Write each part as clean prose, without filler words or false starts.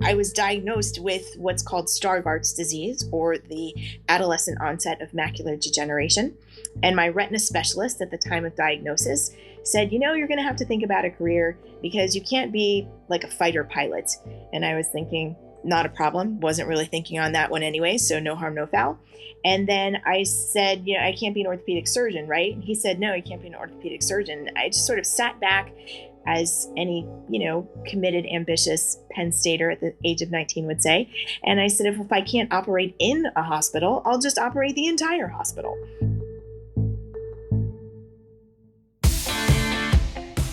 I was diagnosed with what's called Stargardt's disease, or the adolescent onset of macular degeneration. And my retina specialist at the time of diagnosis said, you're going to have to think about a career because you can't be like a fighter pilot. And I was thinking, not a problem. Wasn't really thinking on that one anyway, so no harm, no foul. And then I said, I can't be an orthopedic surgeon, right? And he said, no, you can't be an orthopedic surgeon. I just sort of sat back as any, committed, ambitious Penn Stater at the age of 19 would say. And I said, if I can't operate in a hospital, I'll just operate the entire hospital.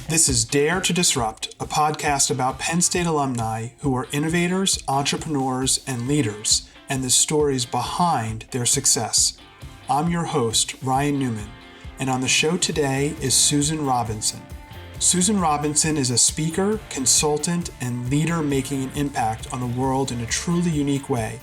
This is Dare to Disrupt, a podcast about Penn State alumni who are innovators, entrepreneurs, and leaders, and the stories behind their success. I'm your host, Ryan Newman, and on the show today is Susan Robinson. Susan Robinson is a speaker, consultant, and leader making an impact on the world in a truly unique way.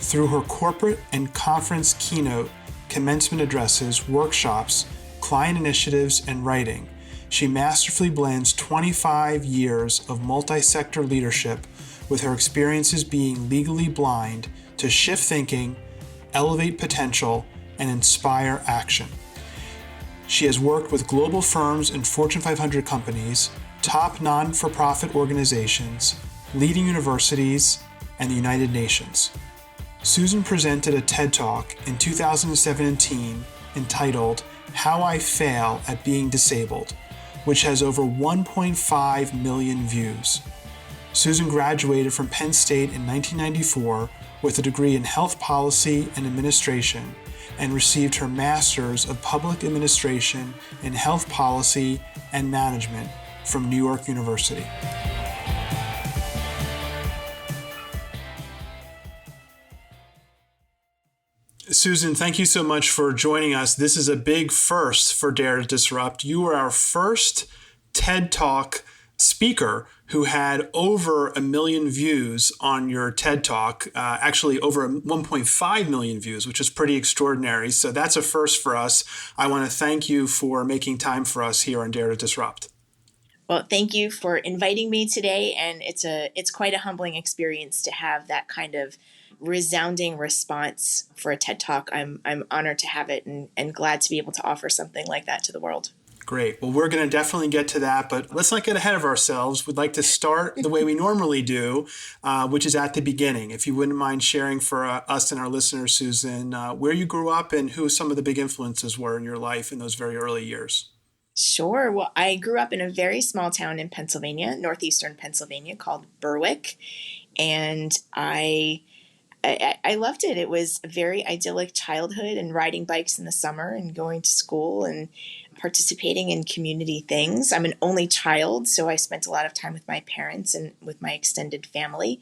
Through her corporate and conference keynote, commencement addresses, workshops, client initiatives, and writing, she masterfully blends 25 years of multi-sector leadership with her experiences being legally blind to shift thinking, elevate potential, and inspire action. She has worked with global firms and Fortune 500 companies, top non-for-profit organizations, leading universities, and the United Nations. Susan presented a TED Talk in 2017 entitled How I Fail at Being Disabled, which has over 1.5 million views. Susan graduated from Penn State in 1994 with a degree in health policy and administration and received her master's of public administration in health policy and management from New York University. Susan, thank you so much for joining us. This is a big first for Dare to Disrupt. You are our first TED Talk speaker who had over 1 million views on your TED Talk, actually over 1.5 million views, which is pretty extraordinary. So that's a first for us. I want to thank you for making time for us here on Dare to Disrupt. Well, thank you for inviting me today. And it's quite a humbling experience to have that kind of resounding response for a TED Talk. I'm honored to have it and glad to be able to offer something like that to the world. Great. Well, we're going to definitely get to that, but let's not get ahead of ourselves. We'd like to start the way we normally do, which is at the beginning. If you wouldn't mind sharing for us and our listeners, Susan, where you grew up and who some of the big influences were in your life in those very early years. Sure. Well, I grew up in a very small town in Pennsylvania, northeastern Pennsylvania, called Berwick, and I loved it. It was a very idyllic childhood and riding bikes in the summer and going to school and participating in community things. I'm an only child, so I spent a lot of time with my parents and with my extended family.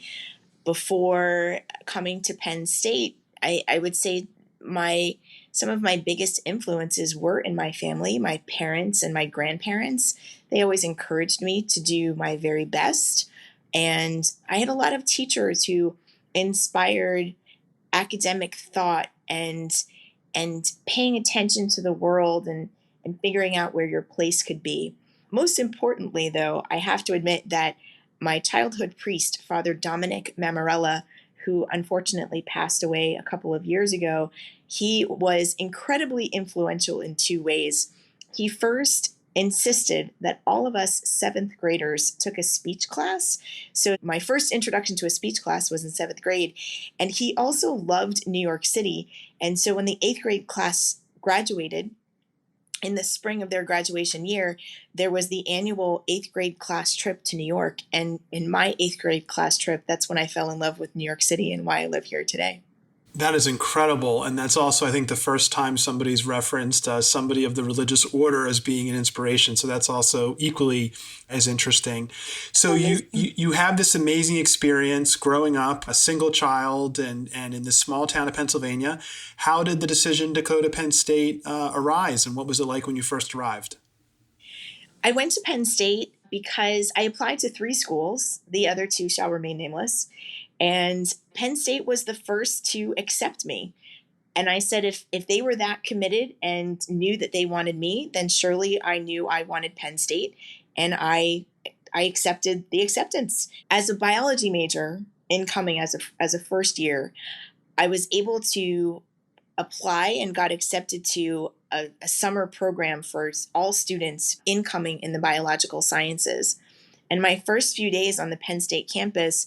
Before coming to Penn State, I would say some of my biggest influences were in my family, my parents and my grandparents. They always encouraged me to do my very best. And I had a lot of teachers who inspired academic thought and paying attention to the world and figuring out where your place could be. Most importantly, though, I have to admit that my childhood priest, Father Dominic Mamarella, who unfortunately passed away a couple of years ago, he was incredibly influential in two ways. He first insisted that all of us seventh graders took a speech class. So my first introduction to a speech class was in seventh grade. And he also loved New York City. And so when the eighth grade class graduated, in the spring of their graduation year, there was the annual eighth grade class trip to New York. And in my eighth grade class trip, that's when I fell in love with New York City and why I live here today. That is incredible. And that's also, I think, the first time somebody's referenced somebody of the religious order as being an inspiration. So that's also equally as interesting. So you have this amazing experience growing up, a single child and in this small town of Pennsylvania. How did the decision to go to Penn State arise? And what was it like when you first arrived? I went to Penn State because I applied to 3 schools. The other 2 shall remain nameless. And Penn State was the first to accept me. And I said, if they were that committed and knew that they wanted me, then surely I knew I wanted Penn State. And I accepted the acceptance. As a biology major, incoming as a first year, I was able to apply and got accepted to a summer program for all students incoming in the biological sciences. And my first few days on the Penn State campus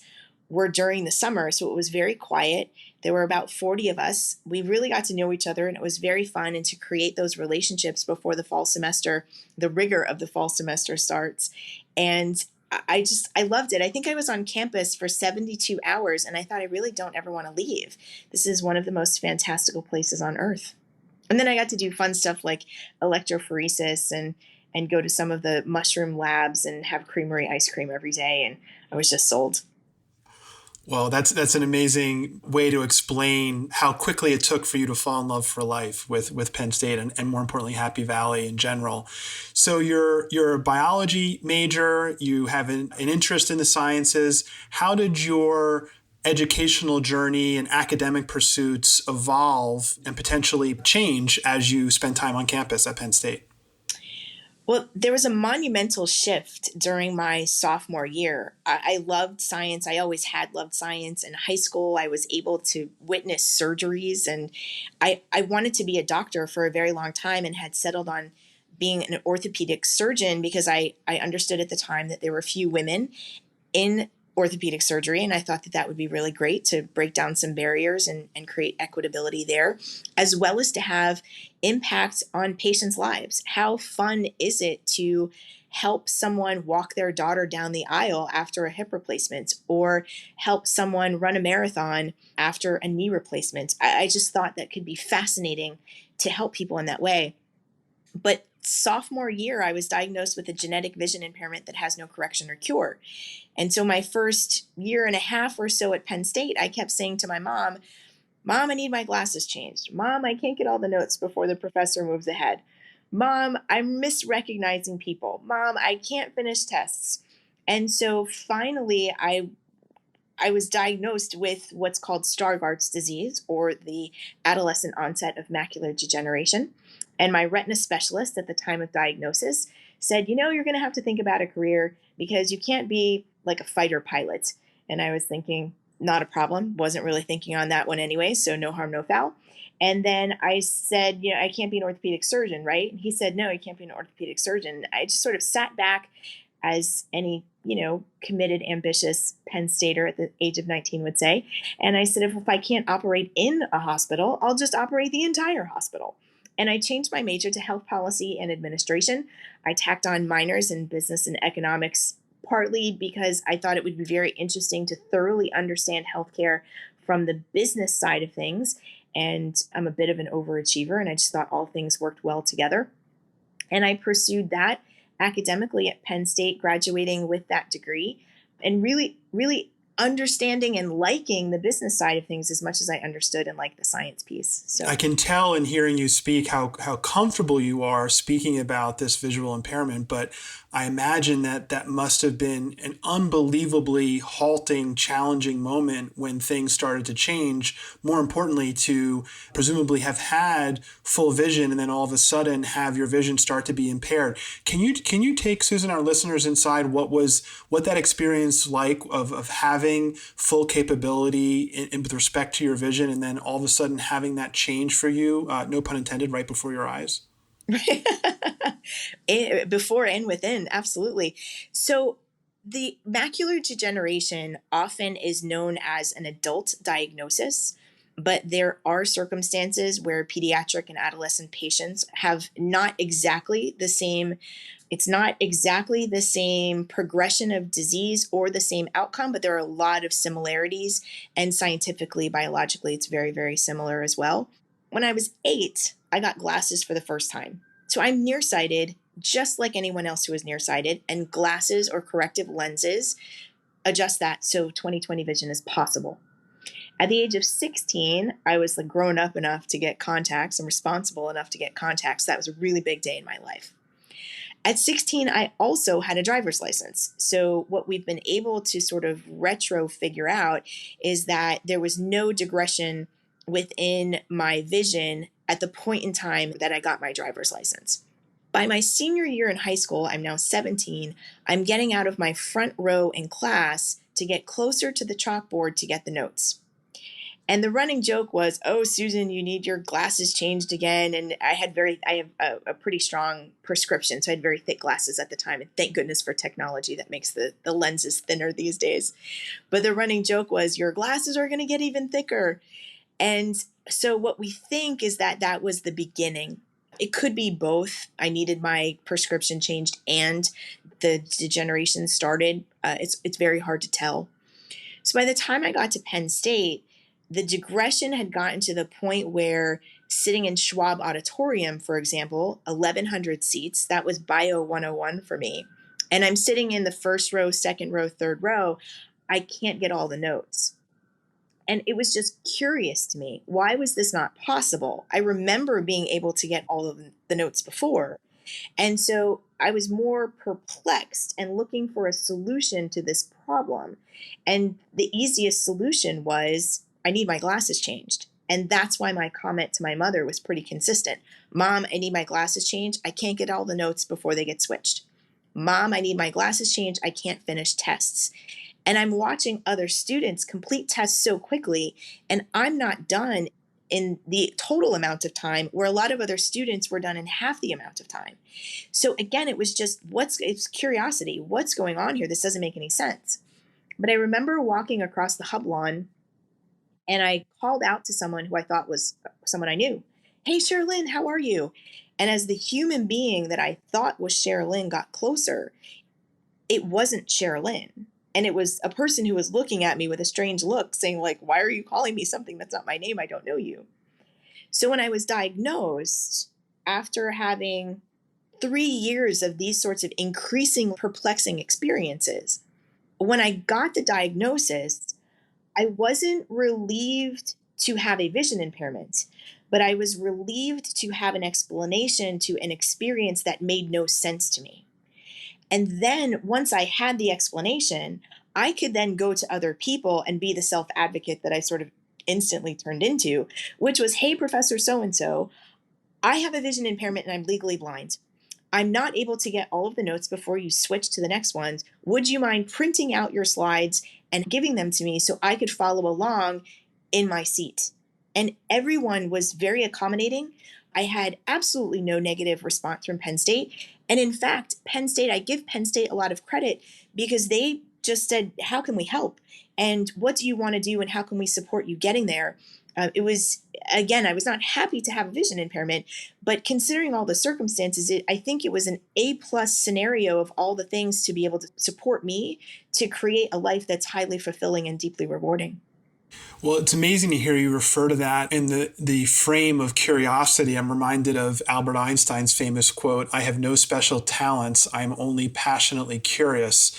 were during the summer, so it was very quiet. There were about 40 of us. We really got to know each other, and it was very fun. And to create those relationships before the fall semester, the rigor of the fall semester starts. And I loved it. I think I was on campus for 72 hours, and I thought I really don't ever want to leave. This is one of the most fantastical places on earth. And then I got to do fun stuff like electrophoresis and go to some of the mushroom labs and have creamery ice cream every day. And I was just sold. Well, that's an amazing way to explain how quickly it took for you to fall in love for life with Penn State and more importantly, Happy Valley in general. So you're a biology major, you have an interest in the sciences. How did your educational journey and academic pursuits evolve and potentially change as you spend time on campus at Penn State? Well, there was a monumental shift during my sophomore year. I loved science. I always had loved science. In high school, I was able to witness surgeries, and I wanted to be a doctor for a very long time and had settled on being an orthopedic surgeon because I understood at the time that there were few women in orthopedic surgery. And I thought that that would be really great to break down some barriers and create equitability there, as well as to have impact on patients' lives. How fun is it to help someone walk their daughter down the aisle after a hip replacement or help someone run a marathon after a knee replacement? I just thought that could be fascinating to help people in that way. But sophomore year, I was diagnosed with a genetic vision impairment that has no correction or cure. And so my first year and a half or so at Penn State, I kept saying to my mom, Mom, I need my glasses changed. Mom, I can't get all the notes before the professor moves ahead. Mom, I'm misrecognizing people. Mom, I can't finish tests. And so finally, I was diagnosed with what's called Stargardt's disease, or the adolescent onset of macular degeneration. And my retina specialist at the time of diagnosis said, you're going to have to think about a career because you can't be like a fighter pilot. And I was thinking, not a problem. Wasn't really thinking on that one anyway, so no harm, no foul. And then I said, I can't be an orthopedic surgeon, right? And he said, no, you can't be an orthopedic surgeon. I just sort of sat back as any, committed, ambitious Penn Stater at the age of 19 would say. And I said, if I can't operate in a hospital, I'll just operate the entire hospital. And I changed my major to health policy and administration. I tacked on minors in business and economics, partly because I thought it would be very interesting to thoroughly understand healthcare from the business side of things. And I'm a bit of an overachiever, and I just thought all things worked well together. And I pursued that academically at Penn State, graduating with that degree, and really, really understanding and liking the business side of things as much as I understood and liked the science piece. So I can tell in hearing you speak how comfortable you are speaking about this visual impairment, but I imagine that must have been an unbelievably halting, challenging moment when things started to change. More importantly, to presumably have had full vision and then all of a sudden have your vision start to be impaired. Can you take, Susan, our listeners inside what that experience like of having full capability in with respect to your vision and then all of a sudden having that change for you, no pun intended, right before your eyes? Before and within, absolutely. So the macular degeneration often is known as an adult diagnosis, but there are circumstances where pediatric and adolescent patients have not exactly the same. It's not exactly the same progression of disease or the same outcome, but there are a lot of similarities, and scientifically, biologically, it's very, very similar as well. When I was 8, I got glasses for the first time. So I'm nearsighted, just like anyone else who is nearsighted, and glasses or corrective lenses adjust that so 20/20 vision is possible. At the age of 16, I was grown up enough to get contacts and responsible enough to get contacts. That was a really big day in my life. At 16, I also had a driver's license. So what we've been able to sort of retro figure out is that there was no digression within my vision at the point in time that I got my driver's license. By my senior year in high school, I'm now 17, I'm getting out of my front row in class to get closer to the chalkboard to get the notes. And the running joke was, "Oh, Susan, you need your glasses changed again." And I have a pretty strong prescription, so I had very thick glasses at the time. And thank goodness for technology that makes the lenses thinner these days. But the running joke was, "Your glasses are going to get even thicker." And so what we think is that that was the beginning. It could be both. I needed my prescription changed and the degeneration started. It's very hard to tell. So by the time I got to Penn State, the digression had gotten to the point where sitting in Schwab Auditorium, for example, 1,100 seats, that was Bio 101 for me. And I'm sitting in the first row, second row, third row. I can't get all the notes. And it was just curious to me. Why was this not possible? I remember being able to get all of the notes before. And so I was more perplexed and looking for a solution to this problem. And the easiest solution was, I need my glasses changed. And that's why my comment to my mother was pretty consistent. "Mom, I need my glasses changed. I can't get all the notes before they get switched. Mom, I need my glasses changed. I can't finish tests." And I'm watching other students complete tests so quickly, and I'm not done in the total amount of time, where a lot of other students were done in half the amount of time. So again, it was just, it's curiosity. What's going on here? This doesn't make any sense. But I remember walking across the hub lawn, and I called out to someone who I thought was someone I knew. "Hey, Sherilyn, how are you?" And as the human being that I thought was Sherilyn got closer, it wasn't Sherilyn. And it was a person who was looking at me with a strange look, saying, like, "Why are you calling me something that's not my name? I don't know you." So when I was diagnosed, after having 3 years of these sorts of increasing, perplexing experiences, when I got the diagnosis, I wasn't relieved to have a vision impairment, but I was relieved to have an explanation to an experience that made no sense to me. And then once I had the explanation, I could then go to other people and be the self advocate that I sort of instantly turned into, which was, "Hey, Professor so and so, I have a vision impairment and I'm legally blind. I'm not able to get all of the notes before you switch to the next ones. Would you mind printing out your slides and giving them to me so I could follow along in my seat?" And everyone was very accommodating. I had absolutely no negative response from Penn State. And in fact, Penn State, I give Penn State a lot of credit because they just said, "How can we help? And what do you want to do? And how can we support you getting there?" It was, again, I was not happy to have a vision impairment, but considering all the circumstances, I think it was an A+ scenario of all the things to be able to support me to create a life that's highly fulfilling and deeply rewarding. Well, it's amazing to hear you refer to that in the frame of curiosity. I'm reminded of Albert Einstein's famous quote, "I have no special talents. I'm only passionately curious."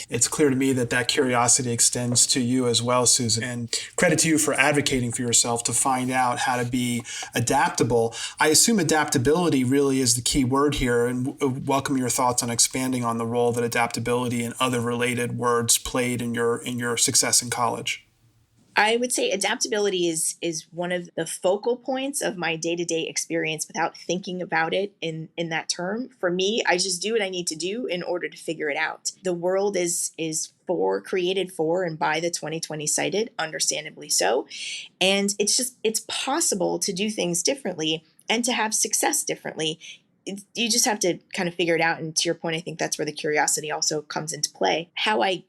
It's clear to me that that curiosity extends to you as well, Susan. And credit to you for advocating for yourself to find out how to be adaptable. I assume adaptability really is the key word here, and welcome your thoughts on expanding on the role that adaptability and other related words played in your success in college. I would say adaptability is one of the focal points of my day-to-day experience without thinking about it in that term. For me, I just do what I need to do in order to figure it out. The world is created for and by the 2020 sighted, understandably so. And it's possible to do things differently and to have success differently. You just have to kind of figure it out. And to your point, I think that's where the curiosity also comes into play. How I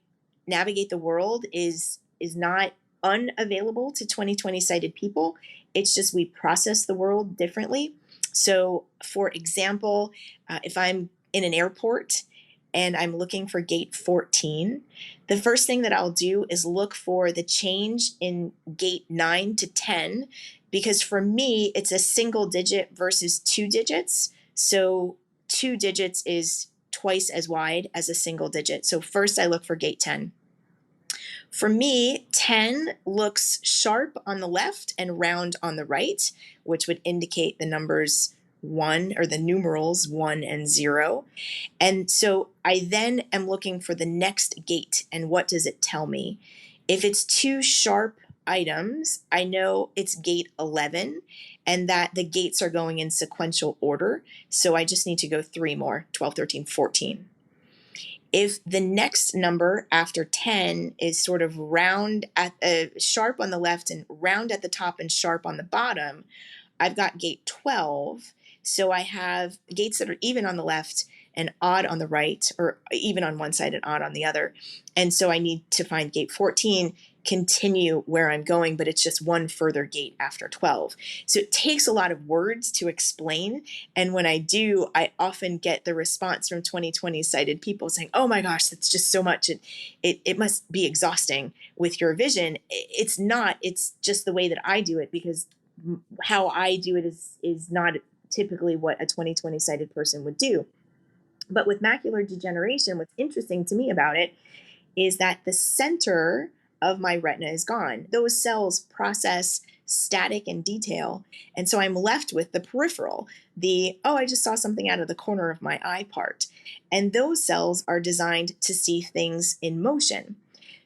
navigate the world is not unavailable to 2020 sighted people. It's just we process the world differently. So, for example, if I'm in an airport and I'm looking for gate 14, the first thing that I'll do is look for the change in gate 9 to 10, because for me, it's a single digit versus 2 digits. So 2 digits is twice as wide as a single digit. So first I look for gate 10. For me, 10 looks sharp on the left and round on the right, which would indicate the numbers 1 or the numerals 1 and 0. And so I then am looking for the next gate. And what does it tell me? If it's two sharp items, I know it's gate 11 and that the gates are going in sequential order. So I just need to go 3 more, 12, 13, 14. If the next number after 10 is sort of round at sharp on the left and round at the top and sharp on the bottom, I've got gate 12. So I have gates that are even on the left and odd on the right, or even on one side and odd on the other. And so I need to find gate 14, continue where I'm going, but it's just one further gate after 12. So it takes a lot of words to explain. And when I do, I often get the response from 2020 sighted people saying, oh my gosh, that's just so much. It must be exhausting with your vision. It's not, it's just the way that I do it, because how I do it is not typically what a 2020 sighted person would do. But with macular degeneration, what's interesting to me about it is that the center of my retina is gone. Those cells process static and detail. And so I'm left with the peripheral, I just saw something out of the corner of my eye part. And those cells are designed to see things in motion.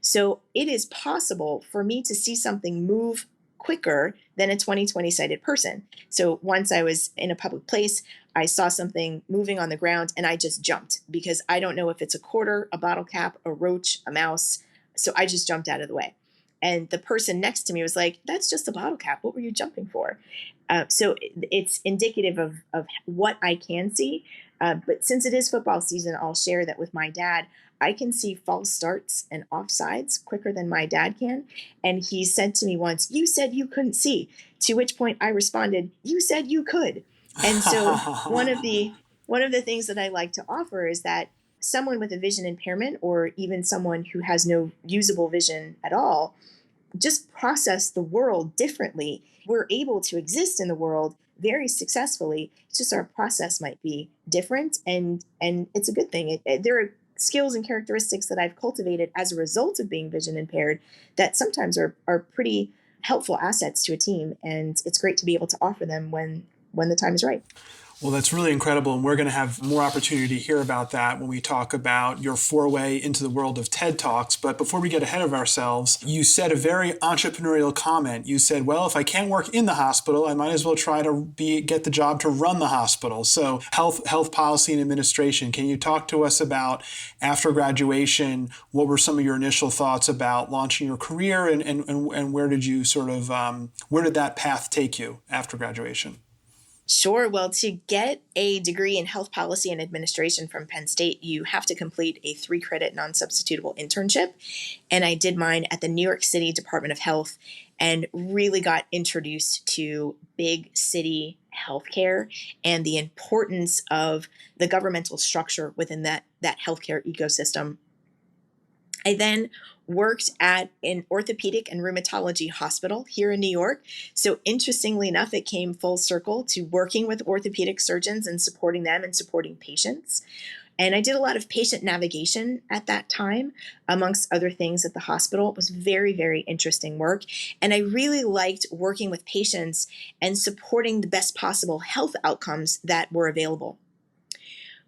So it is possible for me to see something move quicker than a 20/20 sighted person. So once I was in a public place, I saw something moving on the ground and I just jumped, because I don't know if it's a quarter, a bottle cap, a roach, a mouse. So I just jumped out of the way. And the person next to me was like, that's just a bottle cap. What were you jumping for? So it's indicative of what I can see. But since it is football season, I'll share that with my dad. I can see false starts and offsides quicker than my dad can. And he said to me once, you said you couldn't see. To which point I responded, you said you could. And so one of the things that I like to offer is that someone with a vision impairment, or even someone who has no usable vision at all, just process the world differently. We're able to exist in the world very successfully. It's just our process might be different, and it's a good thing. There are skills and characteristics that I've cultivated as a result of being vision impaired that sometimes are pretty helpful assets to a team, and it's great to be able to offer them when the time is right. Well, that's really incredible. And we're going to have more opportunity to hear about that when we talk about your foray into the world of TED Talks. But before we get ahead of ourselves, you said a very entrepreneurial comment. You said, well, if I can't work in the hospital, I might as well try to get the job to run the hospital. So health policy and administration. Can you talk to us about, after graduation, what were some of your initial thoughts about launching your career, and where did you where did that path take you after graduation? Sure. Well, to get a degree in health policy and administration from Penn State, you have to complete a 3-credit non-substitutable internship. And I did mine at the New York City Department of Health and really got introduced to big city healthcare and the importance of the governmental structure within that healthcare ecosystem. I then worked at an orthopedic and rheumatology hospital here in New York. So interestingly enough, it came full circle to working with orthopedic surgeons and supporting them and supporting patients. And I did a lot of patient navigation at that time, amongst other things at the hospital. It was very, very interesting work. And I really liked working with patients and supporting the best possible health outcomes that were available.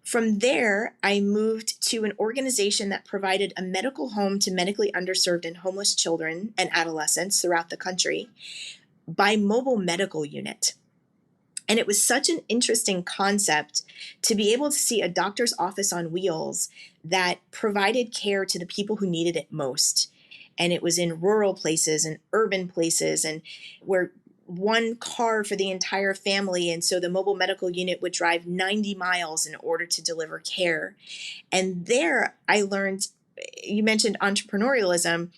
From there, I moved to an organization that provided a medical home to medically underserved and homeless children and adolescents throughout the country by mobile medical unit. And it was such an interesting concept to be able to see a doctor's office on wheels that provided care to the people who needed it most. And it was in rural places and urban places, and where one car for the entire family. And so the mobile medical unit would drive 90 miles in order to deliver care. And there I learned, you mentioned entrepreneurialism.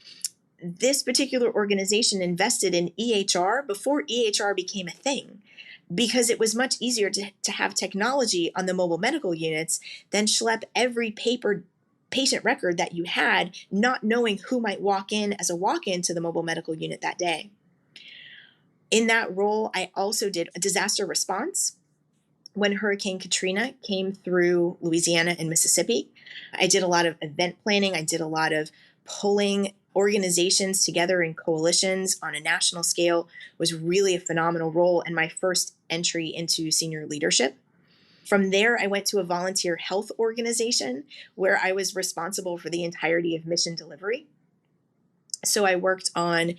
This particular organization invested in EHR before EHR became a thing, because it was much easier to have technology on the mobile medical units than schlep every paper patient record that you had, not knowing who might walk in as a walk-in to the mobile medical unit that day. In that role, I also did a disaster response when Hurricane Katrina came through Louisiana and Mississippi. I did a lot of event planning. I did a lot of pulling organizations together in coalitions on a national scale. It was really a phenomenal role and my first entry into senior leadership. From there, I went to a volunteer health organization where I was responsible for the entirety of mission delivery. So I worked on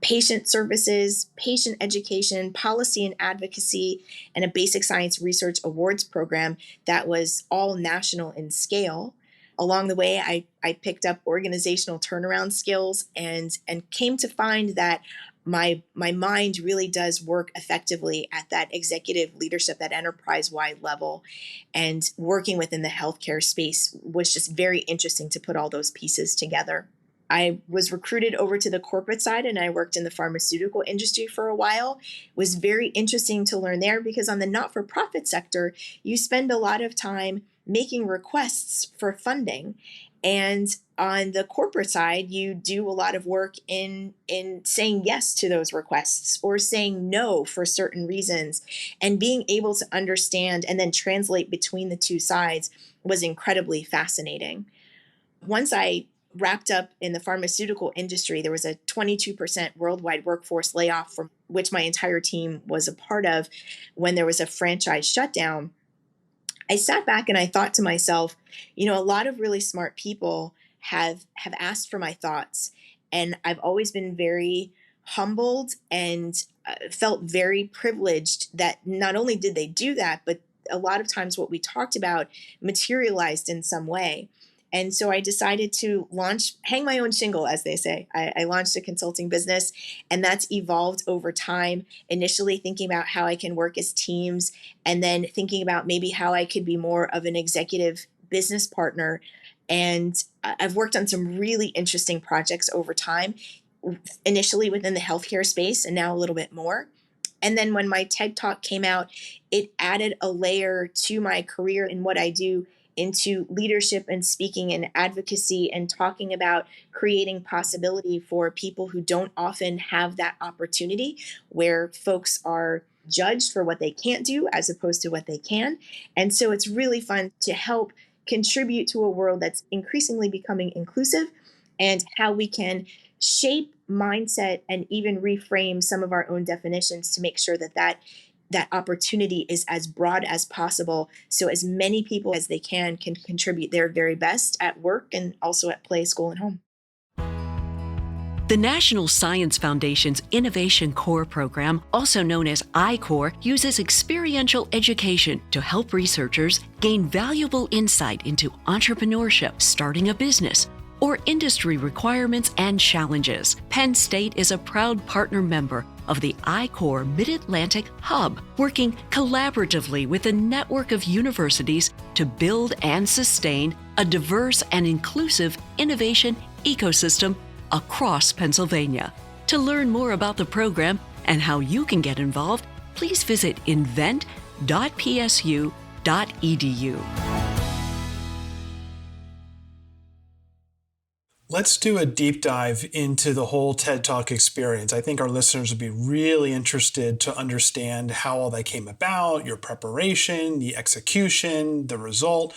patient services, patient education, policy and advocacy, and a basic science research awards program that was all national in scale. Along the way, I picked up organizational turnaround skills and came to find that my mind really does work effectively at that executive leadership, that enterprise-wide level. And working within the healthcare space was just very interesting to put all those pieces together. I was recruited over to the corporate side and I worked in the pharmaceutical industry for a while. It was very interesting to learn there because on the not-for-profit sector, you spend a lot of time making requests for funding. And on the corporate side, you do a lot of work in saying yes to those requests or saying no for certain reasons. And being able to understand and then translate between the two sides was incredibly fascinating. Once I wrapped up in the pharmaceutical industry, there was a 22% worldwide workforce layoff, from which my entire team was a part of when there was a franchise shutdown. I sat back and I thought to myself, a lot of really smart people have asked for my thoughts, and I've always been very humbled and felt very privileged that not only did they do that, but a lot of times what we talked about materialized in some way. And so I decided to hang my own shingle, as they say. I launched a consulting business, and that's evolved over time. Initially thinking about how I can work as teams, and then thinking about maybe how I could be more of an executive business partner. And I've worked on some really interesting projects over time, initially within the healthcare space, and now a little bit more. And then when my TED Talk came out, it added a layer to my career in what I do, into leadership and speaking and advocacy and talking about creating possibility for people who don't often have that opportunity, where folks are judged for what they can't do as opposed to what they can. And so it's really fun to help contribute to a world that's increasingly becoming inclusive, and how we can shape mindset and even reframe some of our own definitions to make sure that opportunity is as broad as possible, so as many people as they can contribute their very best at work and also at play, school, and home. The National Science Foundation's Innovation Core program, also known as I-Core, uses experiential education to help researchers gain valuable insight into entrepreneurship, starting a business, or industry requirements and challenges. Penn State is a proud partner member of the I-Core Mid-Atlantic Hub, working collaboratively with a network of universities to build and sustain a diverse and inclusive innovation ecosystem across Pennsylvania. To learn more about the program and how you can get involved, please visit invent.psu.edu. Let's do a deep dive into the whole TED Talk experience. I think our listeners would be really interested to understand how all that came about, your preparation, the execution, the result.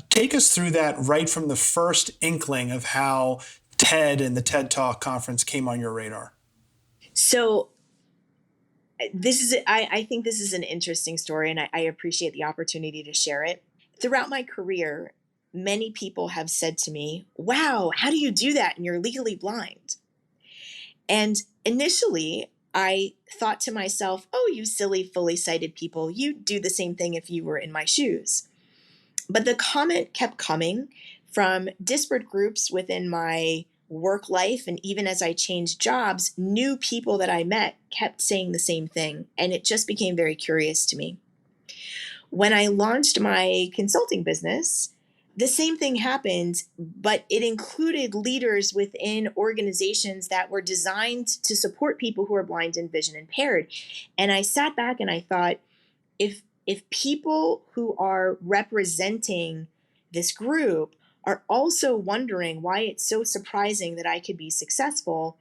Take us through that right from the first inkling of how TED and the TED Talk conference came on your radar. So I think this is an interesting story, and I appreciate the opportunity to share it. Throughout my career, many people have said to me, "Wow, how do you do that? And you're legally blind." And initially, I thought to myself, "Oh, you silly, fully sighted people, you'd do the same thing if you were in my shoes." But the comment kept coming from disparate groups within my work life, and even as I changed jobs, new people that I met kept saying the same thing, and it just became very curious to me. When I launched my consulting business, the same thing happened, but it included leaders within organizations that were designed to support people who are blind and vision impaired. And I sat back and I thought, if people who are representing this group are also wondering why it's so surprising that I could be successful,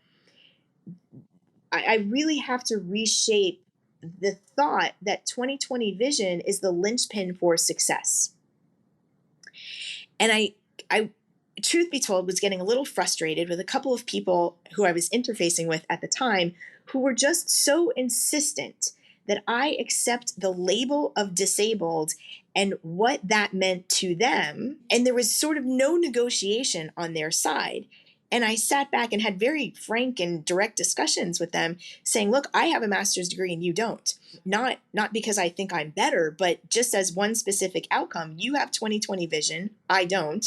I really have to reshape the thought that 20/20 vision is the linchpin for success. And I, truth be told, was getting a little frustrated with a couple of people who I was interfacing with at the time, who were just so insistent that I accept the label of disabled and what that meant to them. And there was sort of no negotiation on their side. And I sat back and had very frank and direct discussions with them saying, look, I have a master's degree and you don't. Not because I think I'm better, but just as one specific outcome. You have 20/20 vision. I don't.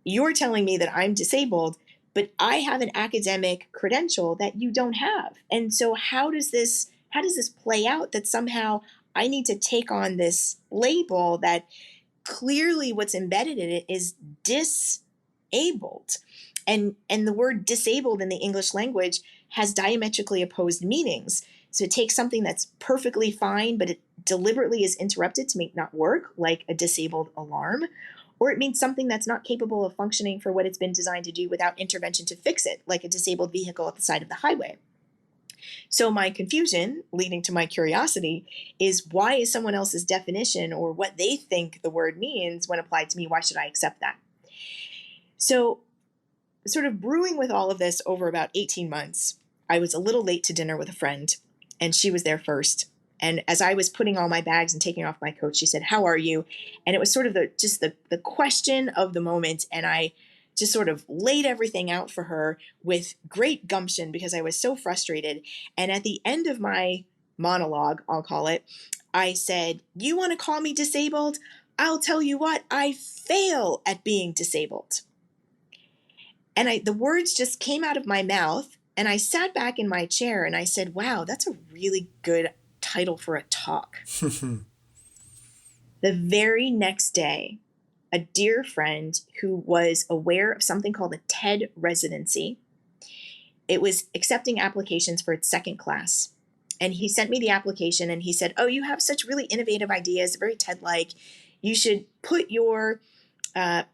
You're telling me that I'm disabled, but I have an academic credential that you don't have. And so how does this play out that somehow I need to take on this label that clearly what's embedded in it is disabled. And the word disabled in the English language has diametrically opposed meanings. So it takes something that's perfectly fine, but it deliberately is interrupted to make it not work, like a disabled alarm, or it means something that's not capable of functioning for what it's been designed to do without intervention to fix it, like a disabled vehicle at the side of the highway. So my confusion, leading to my curiosity, is why is someone else's definition or what they think the word means when applied to me, why should I accept that? So sort of brewing with all of this over about 18 months, I was a little late to dinner with a friend, and she was there first. And as I was putting all my bags and taking off my coat, she said, "How are you?" And it was sort of the question of the moment. And I just sort of laid everything out for her with great gumption because I was so frustrated. And at the end of my monologue, I'll call it, I said, "You want to call me disabled? I'll tell you what, I fail at being disabled." And the words just came out of my mouth, and I sat back in my chair and I said, wow, that's a really good title for a talk. The very next day, a dear friend who was aware of something called a TED residency, it was accepting applications for its second class. And he sent me the application and he said, "Oh, you have such really innovative ideas, very TED-like. You should put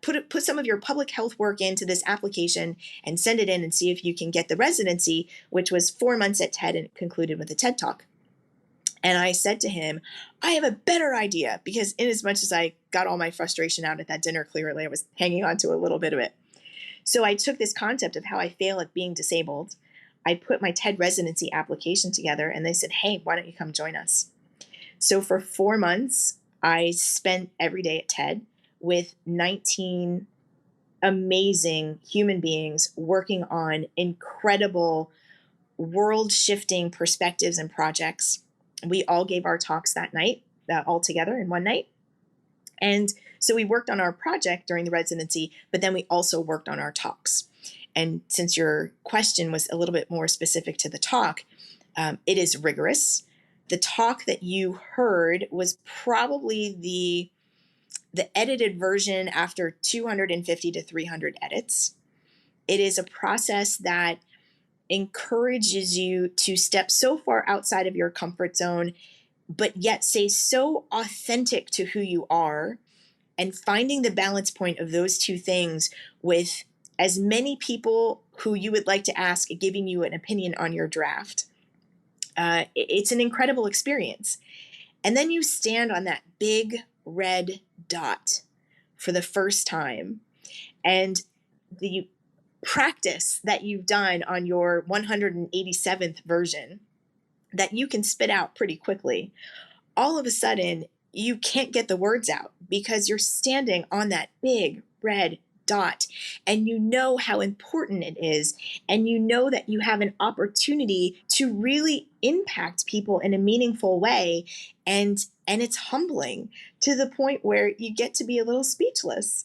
put some of your public health work into this application and send it in and see if you can get the residency," which was 4 months at TED and concluded with a TED Talk. And I said to him, "I have a better idea," because in as much as I got all my frustration out at that dinner, clearly I was hanging on to a little bit of it. So I took this concept of how I fail at being disabled. I put my TED residency application together and they said, "Hey, why don't you come join us?" So for 4 months, I spent every day at TED with 19 amazing human beings working on incredible world-shifting perspectives and projects. We all gave our talks that night, all together in one night. And so we worked on our project during the residency, but then we also worked on our talks. And since your question was a little bit more specific to the talk, it is rigorous. The talk that you heard was probably the edited version after 250 to 300 edits. It is a process that encourages you to step so far outside of your comfort zone, but yet stay so authentic to who you are, and finding the balance point of those two things with as many people who you would like to ask giving you an opinion on your draft. It's an incredible experience. And then you stand on that big red dot for the first time, and the practice that you've done on your 187th version that you can spit out pretty quickly, all of a sudden you can't get the words out because you're standing on that big red dot and you know how important it is, and you know that you have an opportunity to really impact people in a meaningful way, and it's humbling to the point where you get to be a little speechless,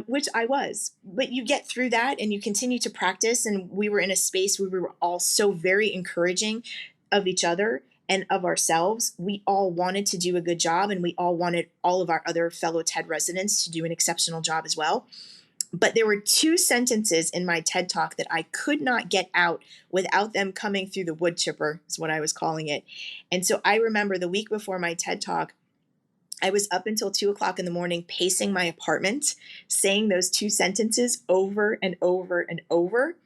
which I was. But you get through that and you continue to practice, and we were in a space where we were all so very encouraging of each other and of ourselves. We all wanted to do a good job, and we all wanted all of our other fellow TED residents to do an exceptional job as well. But there were 2 sentences in my TED Talk that I could not get out without them coming through the wood chipper, is what I was calling it. And so I remember the week before my TED Talk, I was up until 2:00 in the morning pacing my apartment, saying those 2 sentences over and over and over.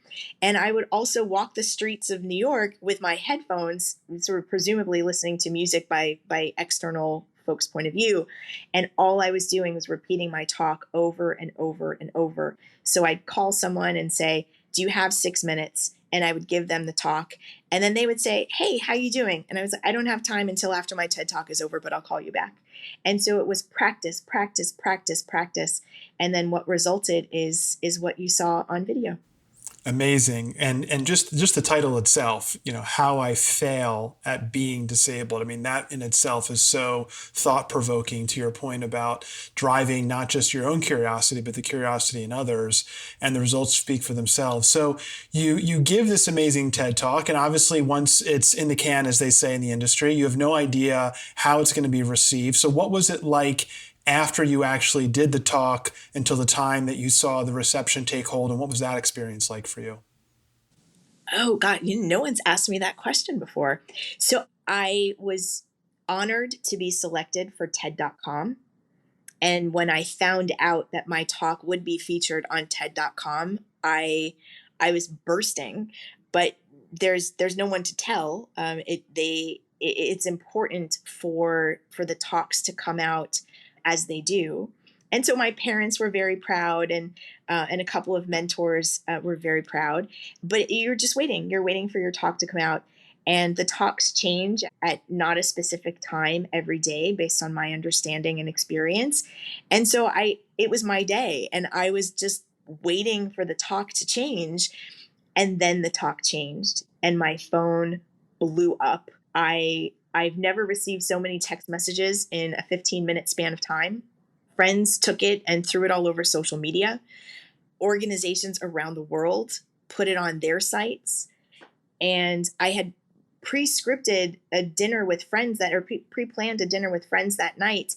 And I would also walk the streets of New York with my headphones, sort of presumably listening to music by external folks' point of view. And all I was doing was repeating my talk over and over and over. So I'd call someone and say, "Do you have 6 minutes?" And I would give them the talk. And then they would say, "Hey, how you doing?" And I was like, "I don't have time until after my TED Talk is over, but I'll call you back." And so it was practice, practice, practice, practice. And then what resulted is what you saw on video. Amazing. And just the title itself, how I fail at being disabled. I mean, that in itself is so thought provoking, to your point about driving not just your own curiosity, but the curiosity in others, and the results speak for themselves. So you give this amazing TED Talk, and obviously once it's in the can, as they say in the industry, you have no idea how it's going to be received. So what was it like after you actually did the talk until the time that you saw the reception take hold, and what was that experience like for you? Oh God, no one's asked me that question before. So I was honored to be selected for TED.com. And when I found out that my talk would be featured on TED.com, I was bursting. But there's no one to tell. It's important for the talks to come out as they do. And so my parents were very proud, and a couple of mentors were very proud. But you're just waiting. You're waiting for your talk to come out. And the talks change at not a specific time every day based on my understanding and experience. And so it was my day, and I was just waiting for the talk to change. And then the talk changed and my phone blew up. I've never received so many text messages in a 15-minute span of time. Friends took it and threw it all over social media. Organizations around the world put it on their sites. And I had pre-scripted a dinner with friends that, or pre-planned a dinner with friends that night.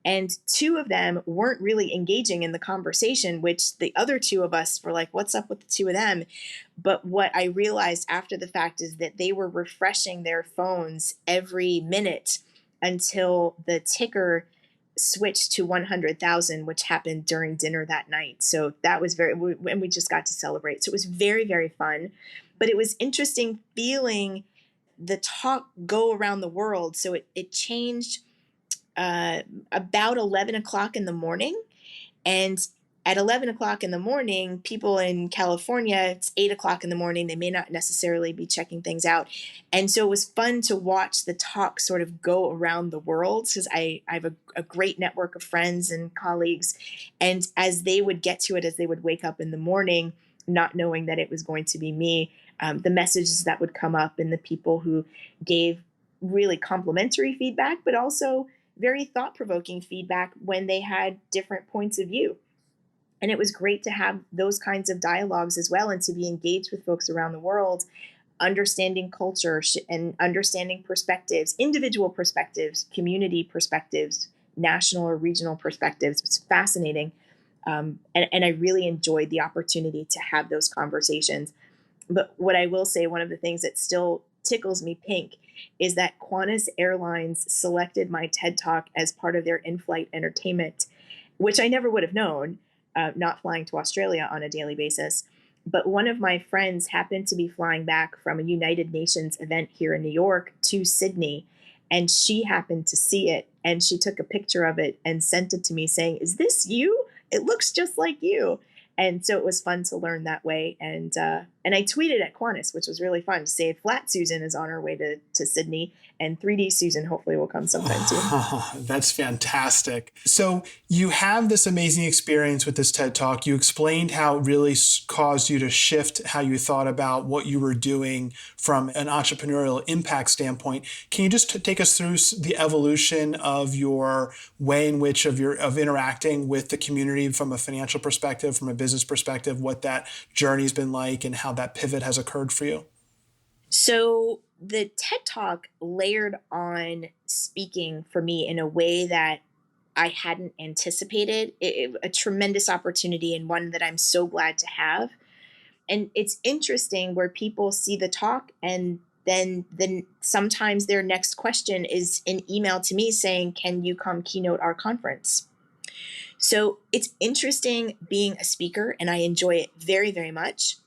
And two of them weren't really engaging in the conversation, which the other two of us were like, what's up with the two of them? But what I realized after the fact is that they were refreshing their phones every minute until the ticker switched to 100,000, which happened during dinner that night. So that was and we just got to celebrate. So it was very, very fun. But it was interesting feeling the talk go around the world. So it changed about 11 o'clock in the morning. And at 11 o'clock in the morning, people in California, it's 8 o'clock in the morning. They may not necessarily be checking things out. And so it was fun to watch the talk sort of go around the world, because I have a great network of friends and colleagues. And as they would get to it, as they would wake up in the morning, not knowing that it was going to be me, the messages that would come up and the people who gave really complimentary feedback, but also very thought-provoking feedback when they had different points of view. And it was great to have those kinds of dialogues as well, and to be engaged with folks around the world, understanding culture and understanding perspectives, individual perspectives, community perspectives, national or regional perspectives. It's fascinating. And I really enjoyed the opportunity to have those conversations. But what I will say, one of the things that still tickles me pink is that Qantas Airlines selected my TED Talk as part of their in-flight entertainment, which I never would have known, not flying to Australia on a daily basis. But one of my friends happened to be flying back from a United Nations event here in New York to Sydney, and she happened to see it, and she took a picture of it and sent it to me saying, "Is this you? It looks just like you." And so it was fun to learn that way. And I tweeted at Qantas, which was really fun, to say Flat Susan is on her way to Sydney, and 3D Susan hopefully will come sometime soon. That's fantastic. So you have this amazing experience with this TED Talk. You explained how it really caused you to shift how you thought about what you were doing from an entrepreneurial impact standpoint. Can you just take us through the evolution of your way in which of interacting with the community from a financial perspective, from a business perspective, what that journey's been like, and how that pivot has occurred for you? So the TED Talk layered on speaking for me in a way that I hadn't anticipated. A tremendous opportunity, and one that I'm so glad to have. And it's interesting where people see the talk, and then sometimes their next question is an email to me saying, "Can you come keynote our conference?" So it's interesting being a speaker, and I enjoy it very, very much.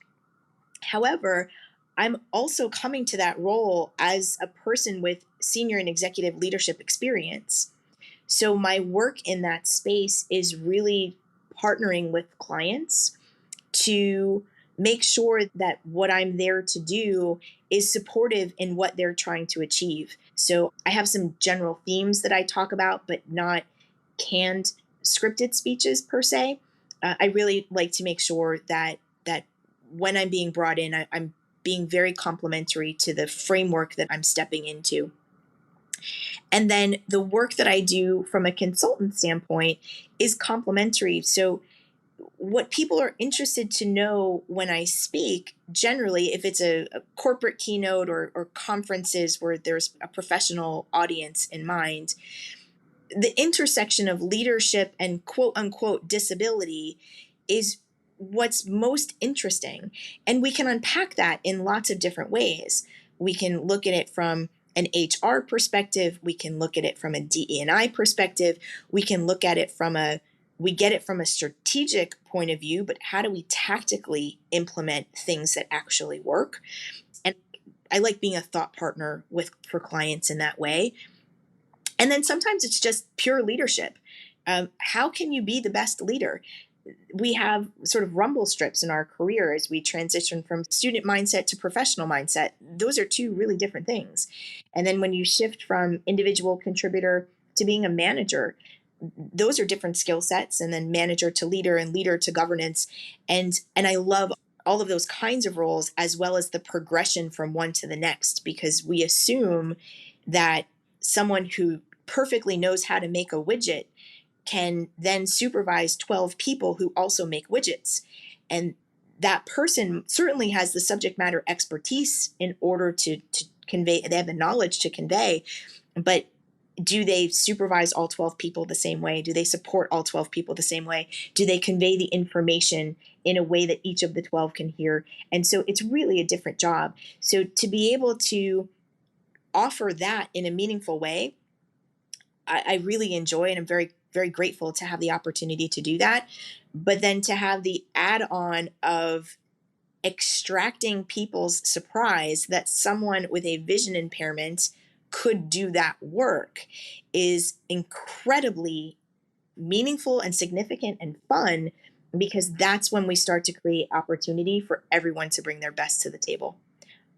However, I'm also coming to that role as a person with senior and executive leadership experience. So my work in that space is really partnering with clients to make sure that what I'm there to do is supportive in what they're trying to achieve. So I have some general themes that I talk about, but not canned scripted speeches per se. I really like to make sure that when I'm being brought in, I'm being very complimentary to the framework that I'm stepping into. And then the work that I do from a consultant standpoint is complementary. So what people are interested to know when I speak, generally, if it's a corporate keynote or conferences where there's a professional audience in mind, the intersection of leadership and quote unquote disability is what's most interesting. And we can unpack that in lots of different ways. We can look at it from an HR perspective. We can look at it from a DE&I perspective. We can look at it we get it from a strategic point of view, but how do we tactically implement things that actually work? And I like being a thought partner for clients in that way. And then sometimes it's just pure leadership. How can you be the best leader? We have sort of rumble strips in our career as we transition from student mindset to professional mindset. Those are two really different things. And then when you shift from individual contributor to being a manager, those are different skill sets, and then manager to leader and leader to governance. And I love all of those kinds of roles, as well as the progression from one to the next, because we assume that someone who perfectly knows how to make a widget can then supervise 12 people who also make widgets. And that person certainly has the subject matter expertise in order to convey, they have the knowledge to convey, but do they supervise all 12 people the same way? Do they support all 12 people the same way? Do they convey the information in a way that each of the 12 can hear? And so it's really a different job. So to be able to offer that in a meaningful way, I really enjoy, and I'm very, very grateful to have the opportunity to do that. But then to have the add-on of extracting people's surprise that someone with a vision impairment could do that work is incredibly meaningful and significant and fun, because that's when we start to create opportunity for everyone to bring their best to the table.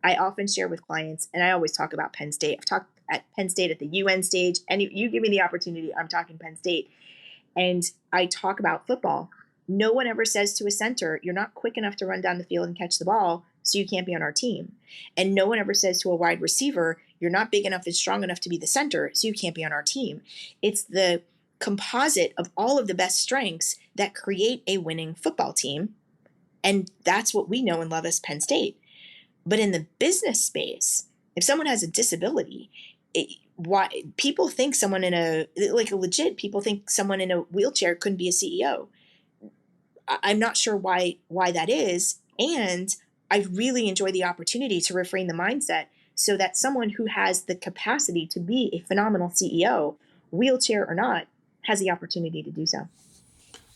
I often share with clients, and I always talk about Penn State. I've talked at Penn State at the UN stage, and you give me the opportunity, I'm talking Penn State. And I talk about football. No one ever says to a center, you're not quick enough to run down the field and catch the ball, so you can't be on our team. And no one ever says to a wide receiver, you're not big enough and strong enough to be the center, so you can't be on our team. It's the composite of all of the best strengths that create a winning football team. And that's what we know and love as Penn State. But in the business space, if someone has a disability, why people think someone people think someone in a wheelchair couldn't be a CEO. I'm not sure why that is. And I really enjoy the opportunity to reframe the mindset so that someone who has the capacity to be a phenomenal CEO, wheelchair or not, has the opportunity to do so.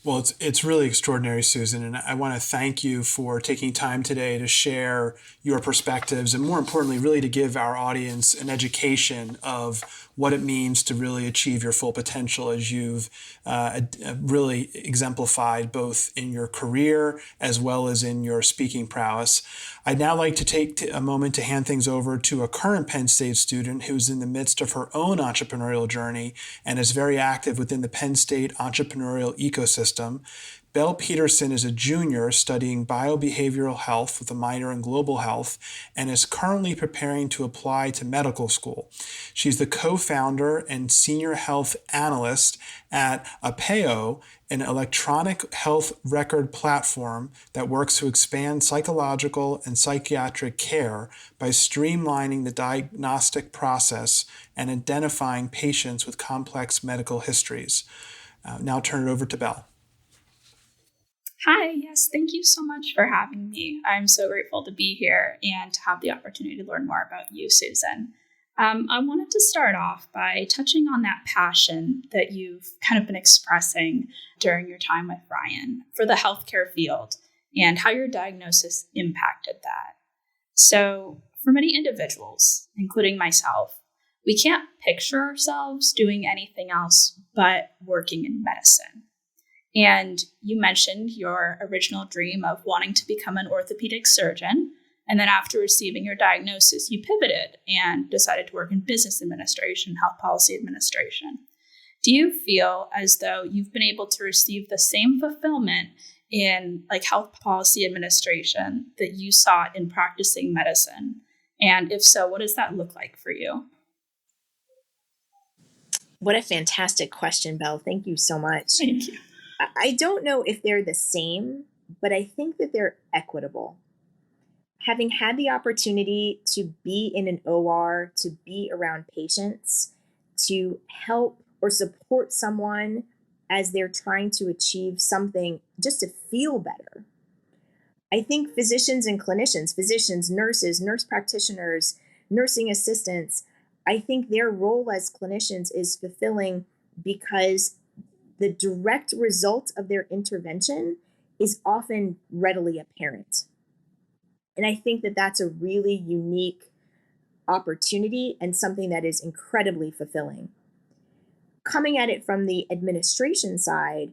Well, it's really extraordinary, Susan, and I want to thank you for taking time today to share your perspectives, and more importantly, really to give our audience an education of what it means to really achieve your full potential, as you've really exemplified both in your career as well as in your speaking prowess. I'd now like to take a moment to hand things over to a current Penn State student who's in the midst of her own entrepreneurial journey and is very active within the Penn State entrepreneurial ecosystem. Belle Peterson is a junior studying biobehavioral health with a minor in global health and is currently preparing to apply to medical school. She's the co-founder and senior health analyst at Apeo, an electronic health record platform that works to expand psychological and psychiatric care by streamlining the diagnostic process and identifying patients with complex medical histories. Now I'll turn it over to Belle. Hi, yes, thank you so much for having me. I'm so grateful to be here and to have the opportunity to learn more about you, Susan. I wanted to start off by touching on that passion that you've kind of been expressing during your time with Ryan for the healthcare field and how your diagnosis impacted that. So, for many individuals, including myself, we can't picture ourselves doing anything else but working in medicine. And you mentioned your original dream of wanting to become an orthopedic surgeon. And then after receiving your diagnosis, you pivoted and decided to work in business administration, health policy administration. Do you feel as though you've been able to receive the same fulfillment in like health policy administration that you sought in practicing medicine? And if so, what does that look like for you? What a fantastic question, Belle. Thank you so much. Thank you. I don't know if they're the same, but I think that they're equitable. Having had the opportunity to be in an OR, to be around patients, to help or support someone as they're trying to achieve something just to feel better. I think physicians and clinicians, physicians, nurses, nurse practitioners, nursing assistants, I think their role as clinicians is fulfilling because the direct result of their intervention is often readily apparent. And I think that that's a really unique opportunity and something that is incredibly fulfilling. Coming at it from the administration side,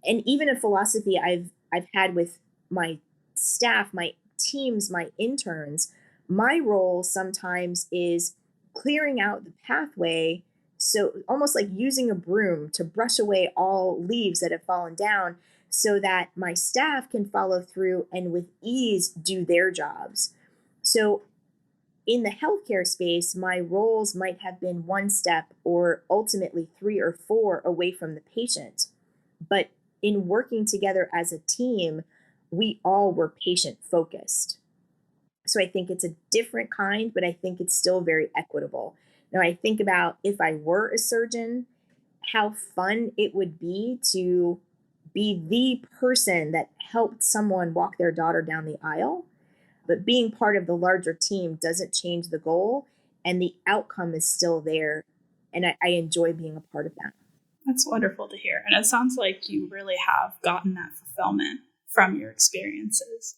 and even a philosophy I've had with my staff, my teams, my interns, my role sometimes is clearing out the pathway. So almost like using a broom to brush away all leaves that have fallen down so that my staff can follow through and with ease do their jobs. So in the healthcare space, my roles might have been one step or ultimately 3 or 4 away from the patient. But in working together as a team, we all were patient focused. So I think it's a different kind, but I think it's still very equitable. Now, I think about if I were a surgeon, how fun it would be to be the person that helped someone walk their daughter down the aisle. But being part of the larger team doesn't change the goal, and the outcome is still there. And I enjoy being a part of that. That's wonderful to hear. And it sounds like you really have gotten that fulfillment from your experiences.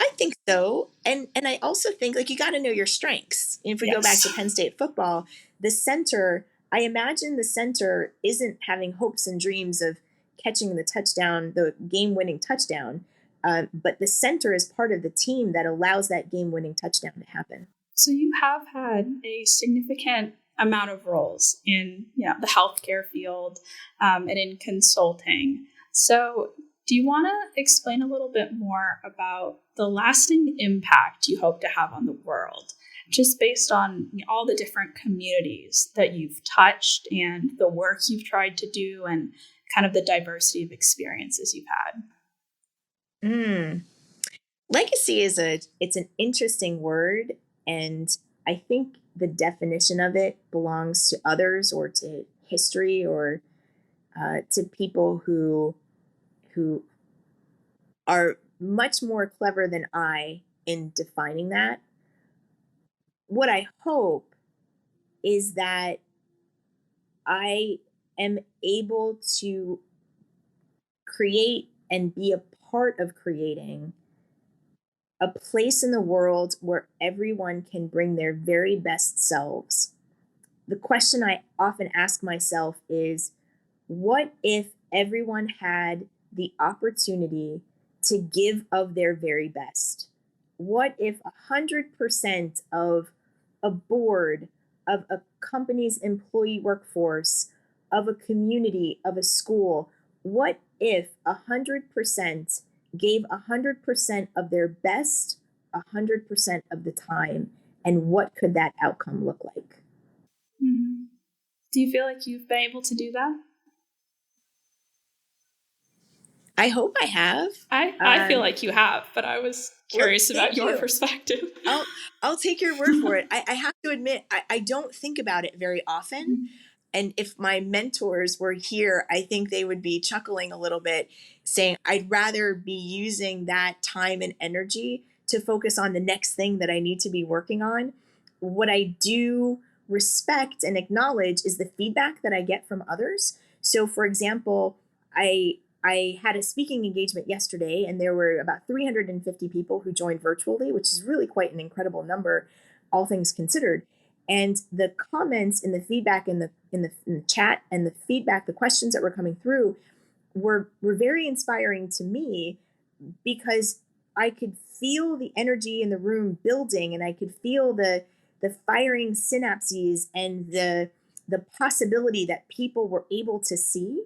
I think so. And I also think like you got to know your strengths. And if we go back to Penn State football, the center, I imagine the center isn't having hopes and dreams of catching the touchdown, the game-winning touchdown. But the center is part of the team that allows that game-winning touchdown to happen. So you have had a significant amount of roles in the healthcare field and in consulting. So do you want to explain a little bit more about the lasting impact you hope to have on the world, just based on all the different communities that you've touched and the work you've tried to do and kind of the diversity of experiences you've had? Legacy it's an interesting word, and I think the definition of it belongs to others or to history or to people who are much more clever than I in defining that. What I hope is that I am able to create and be a part of creating a place in the world where everyone can bring their very best selves. The question I often ask myself is, what if everyone had the opportunity to give of their very best? What if 100% of a board, of a company's employee workforce, of a community, of a school, what if 100% gave 100% of their best 100% of the time? And what could that outcome look like? Mm-hmm. Do you feel like you've been able to do that? I hope I have. I feel like you have, but I was curious about your perspective. I'll take your word for it. I have to admit, I don't think about it very often. Mm-hmm. And if my mentors were here, I think they would be chuckling a little bit, saying, I'd rather be using that time and energy to focus on the next thing that I need to be working on. What I do respect and acknowledge is the feedback that I get from others. So, for example, I had a speaking engagement yesterday, and there were about 350 people who joined virtually, which is really quite an incredible number, all things considered. And the comments and the feedback in the chat and the feedback, the questions that were coming through were very inspiring to me, because I could feel the energy in the room building, and I could feel the firing synapses and the possibility that people were able to see.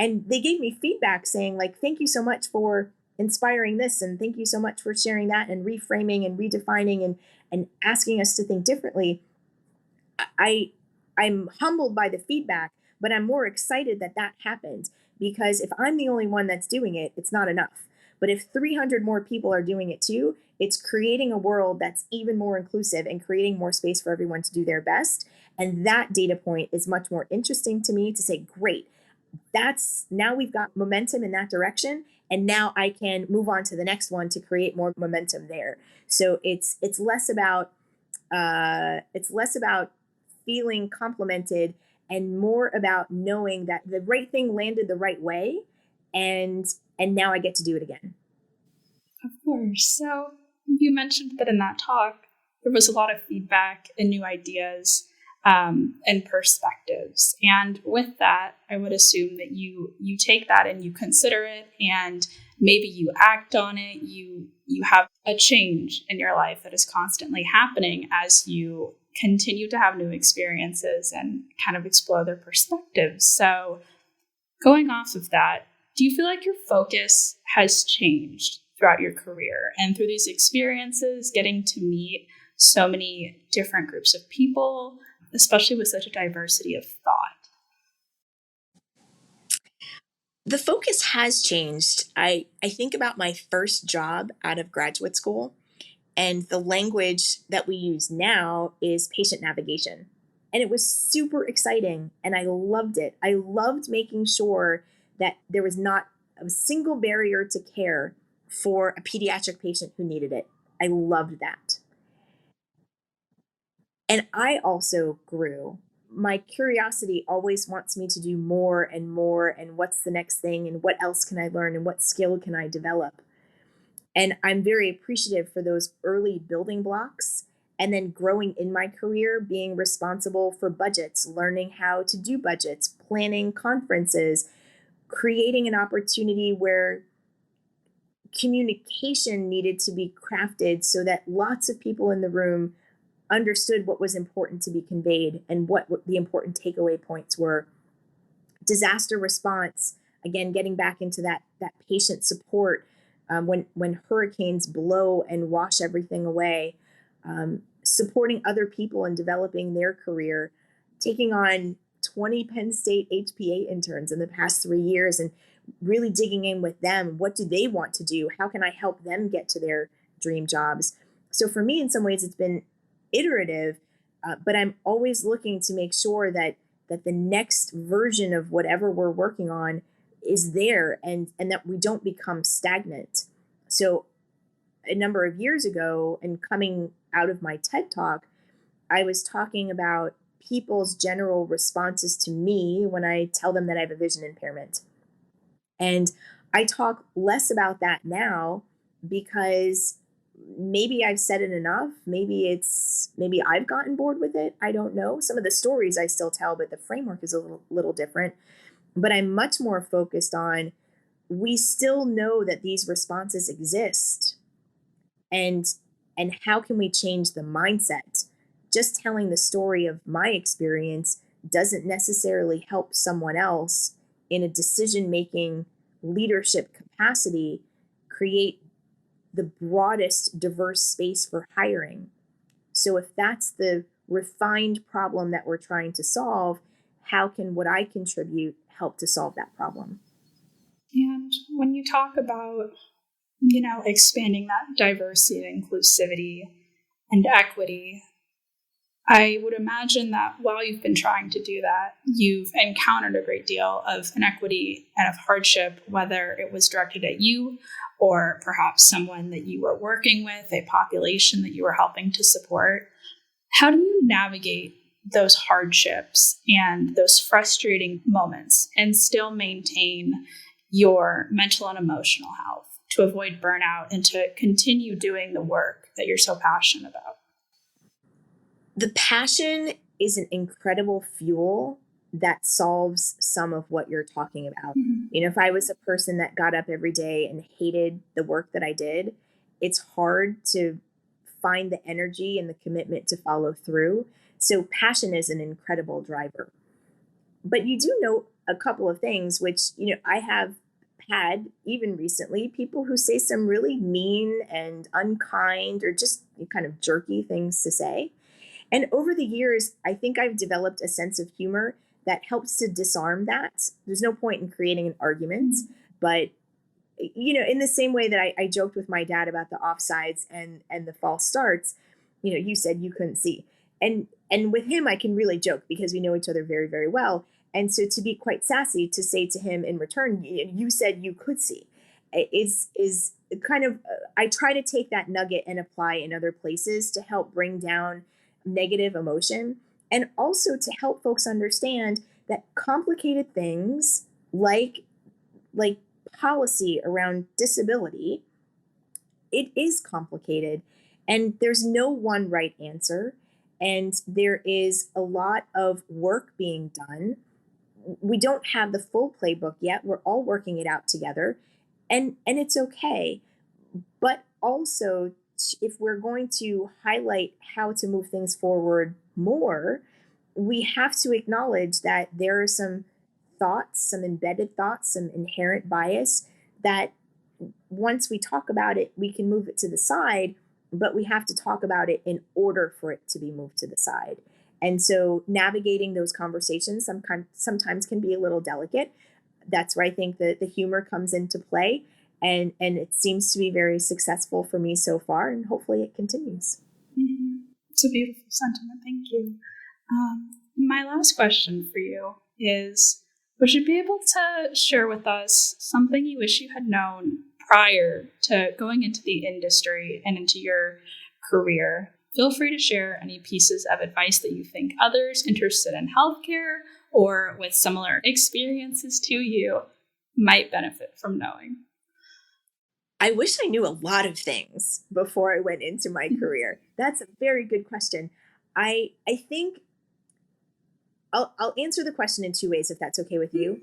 And they gave me feedback saying like, thank you so much for inspiring this. And thank you so much for sharing that and reframing and redefining and asking us to think differently. I'm humbled by the feedback, but I'm more excited that that happened, because if I'm the only one that's doing it, it's not enough. But if 300 more people are doing it too, it's creating a world that's even more inclusive and creating more space for everyone to do their best. And that data point is much more interesting to me to say, great, that's now we've got momentum in that direction. And now I can move on to the next one to create more momentum there. So it's less about feeling complimented and more about knowing that the right thing landed the right way, and now I get to do it again. Of course. So you mentioned that in that talk, there was a lot of feedback and new ideas and perspectives. And with that, I would assume that you take that and you consider it, and maybe you act on it. You have a change in your life that is constantly happening as you continue to have new experiences and kind of explore their perspectives. So going off of that, do you feel like your focus has changed throughout your career and through these experiences, getting to meet so many different groups of people, especially with such a diversity of thought? The focus has changed. I think about my first job out of graduate school, and the language that we use now is patient navigation. And it was super exciting, and I loved it. I loved making sure that there was not a single barrier to care for a pediatric patient who needed it. I loved that. And I also grew. My curiosity always wants me to do more and more, and what's the next thing, and what else can I learn, and what skill can I develop. And I'm very appreciative for those early building blocks. And then growing in my career, being responsible for budgets, learning how to do budgets, planning conferences, creating an opportunity where communication needed to be crafted so that lots of people in the room understood what was important to be conveyed and what the important takeaway points were. Disaster response, again, getting back into that patient support. When hurricanes blow and wash everything away, supporting other people and developing their career, taking on 20 Penn State HPA interns in the past 3 years and really digging in with them. What do they want to do? How can I help them get to their dream jobs? So for me, in some ways, it's been iterative, but I'm always looking to make sure that the next version of whatever we're working on is there, and that we don't become stagnant. So a number of years ago, and coming out of my TED Talk, I was talking about people's general responses to me when I tell them that I have a vision impairment. And I talk less about that now because maybe I've said it enough. Maybe I've gotten bored with it. I don't know. Some of the stories I still tell, but the framework is a little different. But I'm much more focused on, we still know that these responses exist, and how can we change the mindset? Just telling the story of my experience doesn't necessarily help someone else in a decision-making leadership capacity create the broadest diverse space for hiring. So if that's the refined problem that we're trying to solve, how can what I contribute help to solve that problem? And when you talk about, expanding that diversity and inclusivity and equity, I would imagine that while you've been trying to do that, you've encountered a great deal of inequity and of hardship, whether it was directed at you or perhaps someone that you were working with, a population that you were helping to support. How do you navigate those hardships and those frustrating moments and still maintain your mental and emotional health to avoid burnout and to continue doing the work that you're so passionate about? The passion is an incredible fuel that solves some of what you're talking about. Mm-hmm. If I was a person that got up every day and hated the work that I did, it's hard to find the energy and the commitment to follow through. So passion is an incredible driver. But you do know a couple of things, which, I have had even recently people who say some really mean and unkind or just kind of jerky things to say. And over the years, I think I've developed a sense of humor that helps to disarm that. There's no point in creating an argument, but in the same way that I joked with my dad about the offsides and the false starts, you said you couldn't see. And with him, I can really joke because we know each other very, very well. And so to be quite sassy, to say to him in return, you said you could see, is kind of, I try to take that nugget and apply in other places to help bring down negative emotion, and also to help folks understand that complicated things like policy around disability, it is complicated, and there's no one right answer, and there is a lot of work being done. We don't have the full playbook yet. We're all working it out together, and it's okay. But also, if we're going to highlight how to move things forward more, we have to acknowledge that there are some thoughts, some embedded thoughts, some inherent bias that once we talk about it, we can move it to the side, but we have to talk about it in order for it to be moved to the side. And so navigating those conversations sometimes can be a little delicate. That's where I think that the humor comes into play. And it seems to be very successful for me so far, and hopefully it continues. Mm-hmm. It's a beautiful sentiment. Thank you. My last question for you is, would you be able to share with us something you wish you had known prior to going into the industry and into your career? Feel free to share any pieces of advice that you think others interested in healthcare or with similar experiences to you might benefit from knowing. I wish I knew a lot of things before I went into my career. That's a very good question. I think I'll answer the question in two ways, if that's okay with you.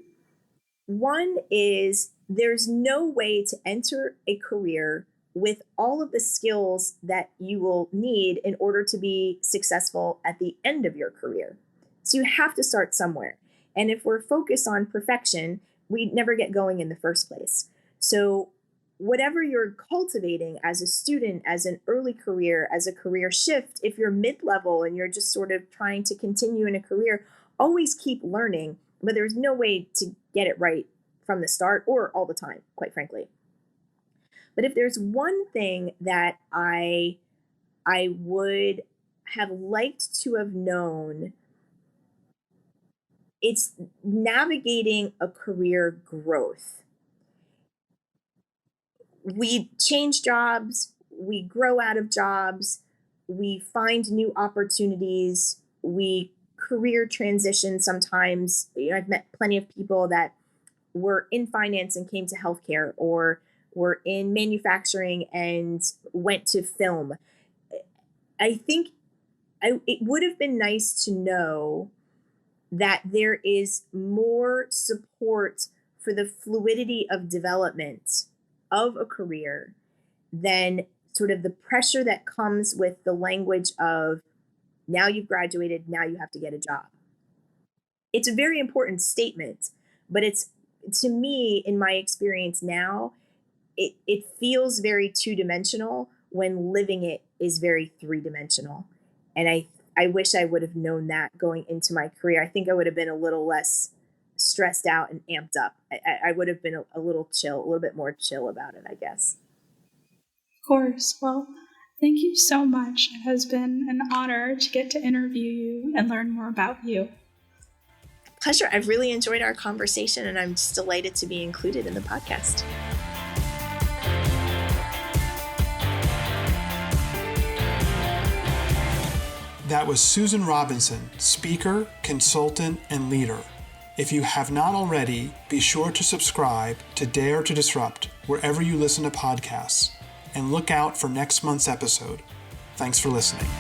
One is there's no way to enter a career with all of the skills that you will need in order to be successful at the end of your career. So you have to start somewhere. And if we're focused on perfection, we'd never get going in the first place. So whatever you're cultivating as a student, as an early career, as a career shift, if you're mid-level and you're just sort of trying to continue in a career, always keep learning, but there's no way to get it right from the start or all the time, quite frankly. But if there's one thing that I would have liked to have known, it's navigating a career growth. We change jobs, we grow out of jobs, we find new opportunities, we career transition sometimes. I've met plenty of people that were in finance and came to healthcare, or were in manufacturing and went to film. I think it would have been nice to know that there is more support for the fluidity of development of a career than sort of the pressure that comes with the language of, now you've graduated, now you have to get a job. It's a very important statement, but it's, to me, in my experience now, it feels very two-dimensional when living it is very three-dimensional. And I wish I would have known that going into my career. I think I would have been a little less stressed out and amped up. I would have been a little bit more chill about it, I guess. Of course. Well, thank you so much. It has been an honor to get to interview you and learn more about you. Pleasure. I've really enjoyed our conversation, and I'm just delighted to be included in the podcast. That was Susan Robinson, speaker, consultant, and leader. If you have not already, be sure to subscribe to Dare to Disrupt wherever you listen to podcasts, and look out for next month's episode. Thanks for listening.